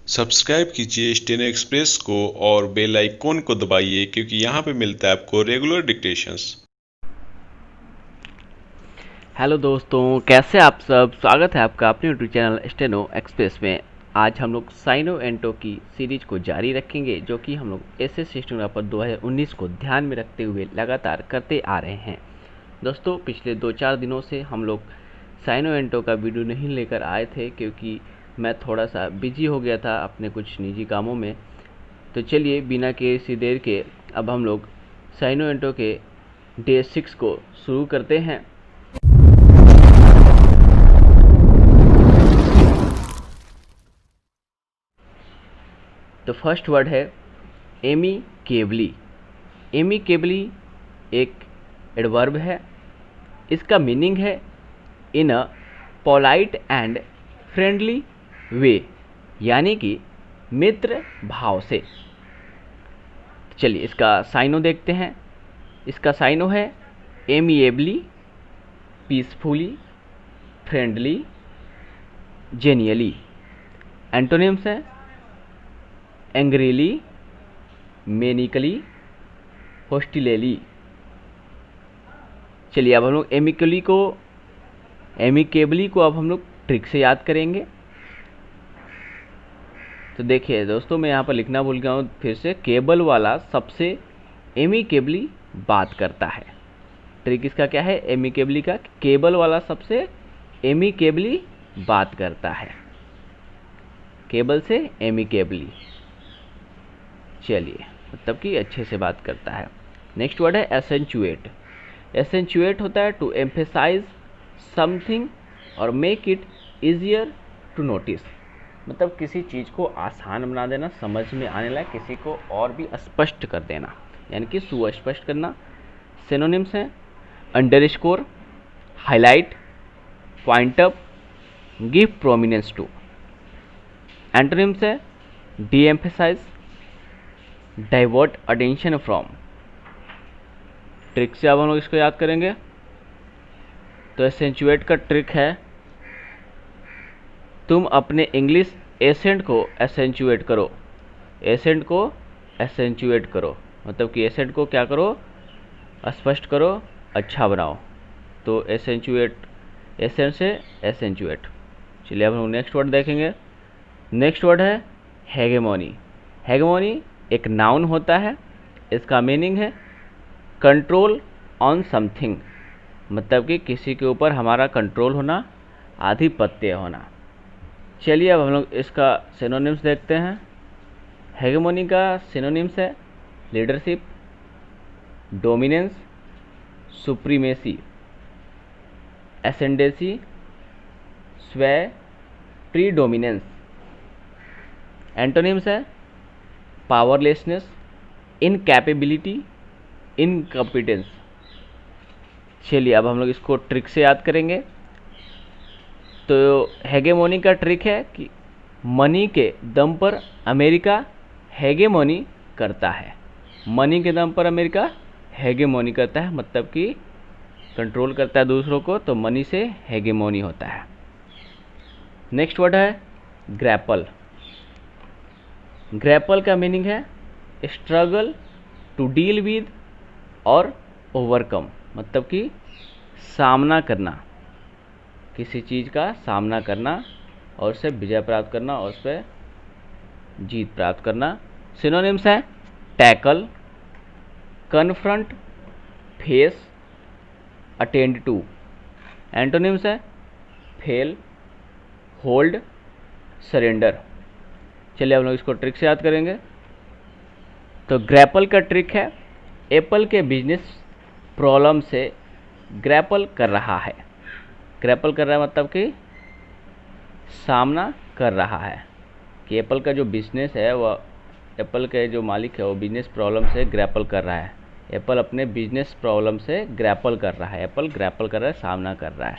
Subscribe कीजिए steno express को और बेल आइकॉन को दबाइए क्योंकि यहाँ पे मिलता है आपको रेगुलर डिक्टेशंस। हेलो दोस्तों, कैसे आप सब। स्वागत है आपका अपने यूट्यूब चैनल स्टेनो एक्सप्रेस में। आज हम लोग साइनो एंटो की सीरीज को जारी रखेंगे, जो कि हम लोग एसएस स्टेनोग्राफर 2019 को ध्यान में रखते हुए लगातार करते आ रहे हैं। दोस्तों, पिछले 2-4 दिनों से हम लोग साइनो एंटो का वीडियो नहीं लेकर आए थे, क्योंकि मैं थोड़ा सा बिजी हो गया था अपने कुछ निजी कामों में। तो चलिए बिना किसी देर के अब हम लोग साइनो एंटो के डे 6 को शुरू करते हैं। तो फर्स्ट वर्ड है एमिकेबली। एमिकेबली एक एडवर्ब है। इसका मीनिंग है in a polite and friendly way, यानी कि मित्र भाव से। चलिए इसका साइनो देखते हैं। इसका साइनो है एमिएबली, पीसफुली, फ्रेंडली, जेनियली। एंटोनिम्स है एंग्रीली, मेनिकली, होस्टिलेली। चलिए अब हम लोग एमिकेबली को अब हम लोग ट्रिक से याद करेंगे। तो देखिए दोस्तों, मैं यहाँ पर लिखना भूल गया हूँ फिर से। केबल वाला सबसे एमिकेबली बात करता है। ट्रिक इसका क्या है एमिकेबली का? केबल वाला सबसे एमिकेबली बात करता है, केबल से एमिकेबली। चलिए, मतलब कि अच्छे से बात करता है। नेक्स्ट वर्ड है एसेंचुएट। एसेंचुएट होता है टू एम्फेसाइज समथिंग और make it easier to notice. मतलब किसी चीज़ को आसान बना देना, समझ में आने लायक, किसी को और भी स्पष्ट कर देना, यानी कि सुस्पष्ट करना। सिनोनिम्स हैं underscore, highlight, point up, give prominence to. Antonyms है deemphasise, divert attention from. Trick से अब हम लोग इसको याद करेंगे। तो एसेंचुएट का ट्रिक है तुम अपने इंग्लिश एसेंट को एसेंचुएट करो। एसेंट को एसेंचुएट करो, मतलब कि एसेंट को क्या करो? स्पष्ट करो, अच्छा बनाओ। तो एसेंचुएट, एसेंट से एसेंचुएट। चलिए अब हम नेक्स्ट वर्ड देखेंगे। नेक्स्ट वर्ड है हेगेमोनी। हेगेमोनी एक नाउन होता है। इसका मीनिंग है कंट्रोल ऑन समथिंग, मतलब कि किसी के ऊपर हमारा कंट्रोल होना, आधिपत्य होना। चलिए अब हम लोग इसका सिनोनिम्स देखते हैं। हेगेमोनी का सिनोनिम्स है leadership, dominance, supremacy, ascendancy, sway, predominance. Antonyms है पावरलेसनेस, इनकैपेबिलिटी, इनकॉम्पिटेंस। चलिए अब हम लोग इसको ट्रिक से याद करेंगे। तो हेगेमोनी का ट्रिक है कि मनी के दम पर अमेरिका हेगेमोनी करता है। मनी के दम पर अमेरिका हेगेमोनी करता है, मतलब कि कंट्रोल करता है दूसरों को, तो मनी से हेगेमोनी होता है। नेक्स्ट वर्ड है ग्रैपल। ग्रैपल का मीनिंग है स्ट्रगल टू डील विद और ओवरकम, मतलब कि सामना करना, किसी चीज़ का सामना करना और उससे विजय प्राप्त करना और उस पर जीत प्राप्त करना। सिनोनिम्स हैं tackle, confront, face, attend to. Antonyms है फेल, होल्ड, सरेंडर। चलिए हम लोग इसको ट्रिक से याद करेंगे। तो ग्रैपल का ट्रिक है एप्पल के बिजनेस प्रॉब्लम से ग्रैपल कर रहा है। ग्रैपल कर रहा है मतलब कि सामना कर रहा है, कि एप्पल का जो बिजनेस है, वह एप्पल के जो मालिक है वो बिजनेस प्रॉब्लम से ग्रैपल कर रहा है। एप्पल अपने बिजनेस प्रॉब्लम से ग्रैपल कर रहा है। एप्पल ग्रैपल कर रहा है, सामना कर रहा है।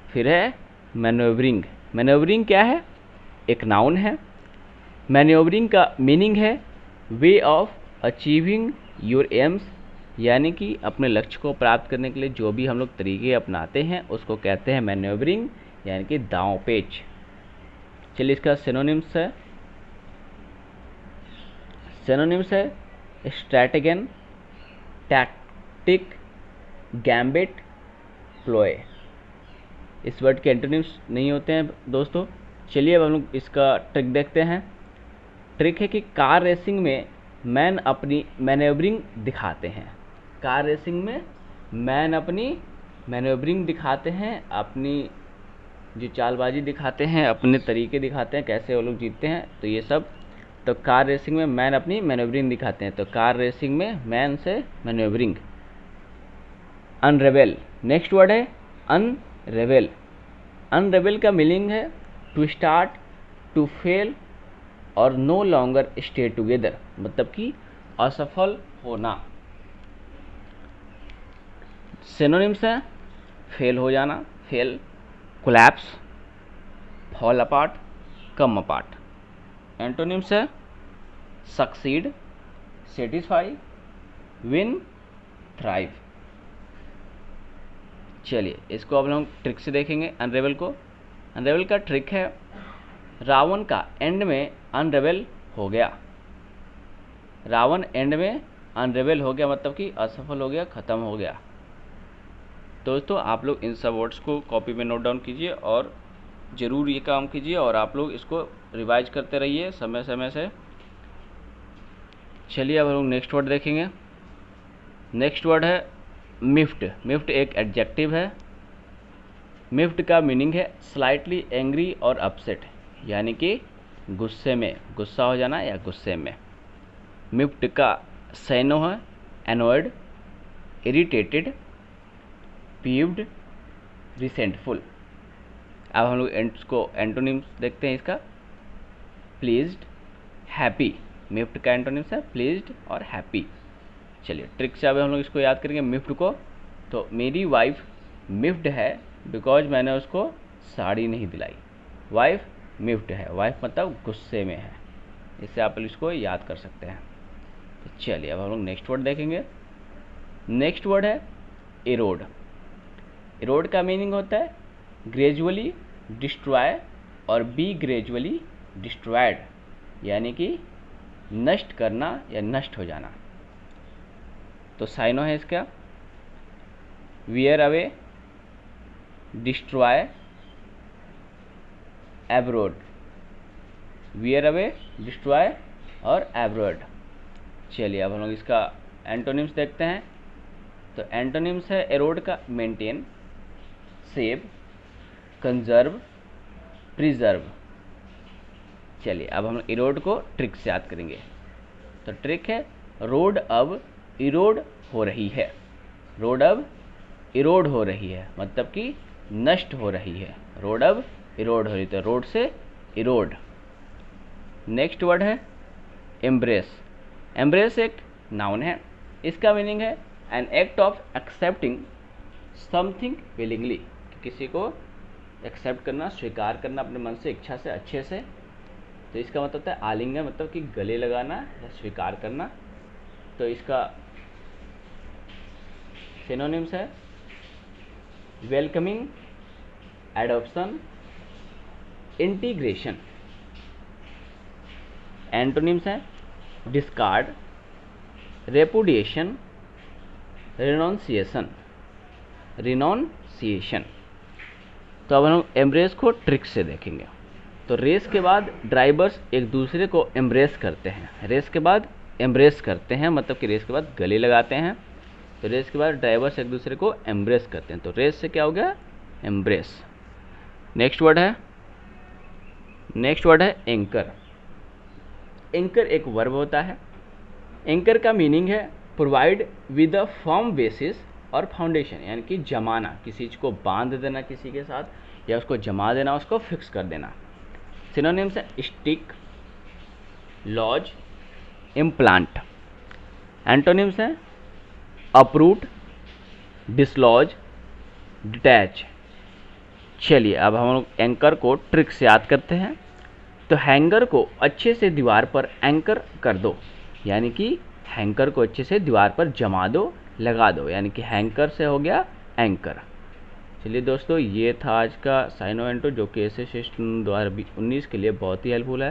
फिर है मैन्योवरिंग। मैन्योवरिंग क्या है? एक नाउन है। मैन्योवरिंग का मीनिंग है way of achieving your AIIMS, यानी कि अपने लक्ष्य को प्राप्त करने के लिए जो भी हम लोग तरीके अपनाते हैं उसको कहते हैं मैन्योवरिंग, यानी कि दांव पेच। चलिए इसका सिनोनिम्स है, स्ट्रैटेगन, टैक्टिक, गैम्बिट, प्लोए। इस वर्ड के एंटोनिम्स नहीं होते हैं दोस्तों। चलिए अब हम लोग इसका ट्रिक देखते हैं। ट्रिक है कि कार रेसिंग में मैन अपनी मैनेवरिंग दिखाते हैं। कार रेसिंग में मैन अपनी मैनेवरिंग दिखाते हैं, अपनी जो चालबाजी दिखाते हैं, अपने तरीके दिखाते हैं, कैसे वो लोग जीतते हैं। तो ये सब, तो कार रेसिंग में मैन अपनी मैनेवरिंग दिखाते हैं। तो कार रेसिंग में मैन से मैनेवरिंग। अनरेबेल, नेक्स्ट वर्ड है अनरेबेल। अनरेबेल का मीनिंग है टू स्टार्ट, टू फेल और नो लॉन्गर स्टे टुगेदर, मतलब कि असफल होना। सिनोनिम्स है फेल हो जाना, फेल, कोलैप्स, फॉल अपार्ट, कम अपार्ट। एंटोनिम्स है सक्सीड, सेटिस्फाई, विन, थ्राइव। चलिए इसको अब हम ट्रिक से देखेंगे अनरेबल को। अनरेबल का ट्रिक है रावण का एंड में अनरेबल हो गया। रावण एंड में अनरेबल हो गया मतलब कि असफल हो गया, ख़त्म हो गया। दोस्तों आप लोग इन सब वर्ड्स को कॉपी में नोट डाउन कीजिए और ज़रूर ये काम कीजिए, और आप लोग इसको रिवाइज करते रहिए समय समय से। चलिए अब हम लोग नेक्स्ट वर्ड देखेंगे। नेक्स्ट वर्ड है मिफ्ट। मिफ्ट एक एडजेक्टिव है। मिफ्ट का मीनिंग है स्लाइटली एंग्री और अपसेट, यानी कि गुस्से में, गुस्सा हो जाना या गुस्से में। मिफ्ट का सैनो है एनॉयड, इरिटेटेड, पीव्ड, रिसेंटफुल। अब हम लोग इसको एंटोनिम्स देखते हैं इसका। Pleased, happy. मिफ्ट का एंटोनिम्स है प्लीज्ड और हैप्पी। चलिए ट्रिक से अब हम लोग इसको याद करेंगे मिफ्ट को। तो मेरी वाइफ मिफ्ट है बिकॉज मैंने उसको साड़ी नहीं दिलाई। वाइफ मिफ्ट है, वाइफ मतलब गुस्से में है। इससे आप इसको याद कर सकते हैं। तो चलिए अब हम लोग नेक्स्ट वर्ड देखेंगे। नेक्स्ट वर्ड है इरोड। इरोड का मीनिंग होता है ग्रेजुअली डिस्ट्रॉय और बी ग्रेजुअली डिस्ट्रॉयड, यानी कि नष्ट करना या नष्ट हो जाना। तो साइनो है इसका wear away, destroy, abroad. Wear away, destroy और एब्रोड। चलिए अब हम लोग इसका एंटोनिम्स देखते हैं। तो एंटोनिम्स है एरोड का मेंटेन, सेव, कंजर्व, प्रिजर्व। चलिए अब हम इरोड को ट्रिक से याद करेंगे। तो ट्रिक है रोड अब इरोड हो रही है। रोड अब इरोड हो रही है मतलब कि नष्ट हो रही है। रोड अब इरोड हो रही है, तो रोड से इरोड। नेक्स्ट वर्ड है एम्ब्रेस। एम्ब्रेस एक नाउन है। इसका मीनिंग है an act of accepting something willingly, किसी को एक्सेप्ट करना, स्वीकार करना अपने मन से, इच्छा से, अच्छे से। तो इसका मतलब होता है आलिंगन, मतलब कि गले लगाना या स्वीकार करना। तो इसका सिनोनिम्स है वेलकमिंग, एडॉप्शन, इंटीग्रेशन। एंटोनिम्स है डिस्कार्ड, रेपुडिएशन, रिनॉन्सिएशन। रिनॉन्सिएशन। तो अब हम एम्ब्रेस को ट्रिक से देखेंगे। तो रेस के बाद ड्राइवर्स एक दूसरे को एम्ब्रेस करते हैं। रेस के बाद एम्ब्रेस करते हैं मतलब कि रेस के बाद गले लगाते हैं। तो रेस के बाद ड्राइवर्स एक दूसरे को एम्ब्रेस करते हैं। तो रेस से क्या हो गया एम्ब्रेस। नेक्स्ट वर्ड है एंकर। एंकर एक वर्ब होता है। एंकर का मीनिंग है provide with a firm basis और फाउंडेशन, यानी कि जमाना, किसी चीज़ को बांध देना किसी के साथ या उसको जमा देना, उसको फिक्स कर देना। सिनोनिम्स है स्टिक, लॉज, इम्प्लांट। एंटोनिम्स है अपरूट, डिसलॉज, डिटैच। चलिए अब हम लोग एंकर को ट्रिक से याद करते हैं। तो हैंगर को अच्छे से दीवार पर एंकर कर दो, यानी कि हैंकर को अच्छे से दीवार पर जमा दो, लगा दो, यानी कि हैंकर से हो गया एंकर। चलिए दोस्तों, ये था आज का साइनो एंटो जो कि एसएससी 2019 के लिए बहुत ही हेल्पफुल है।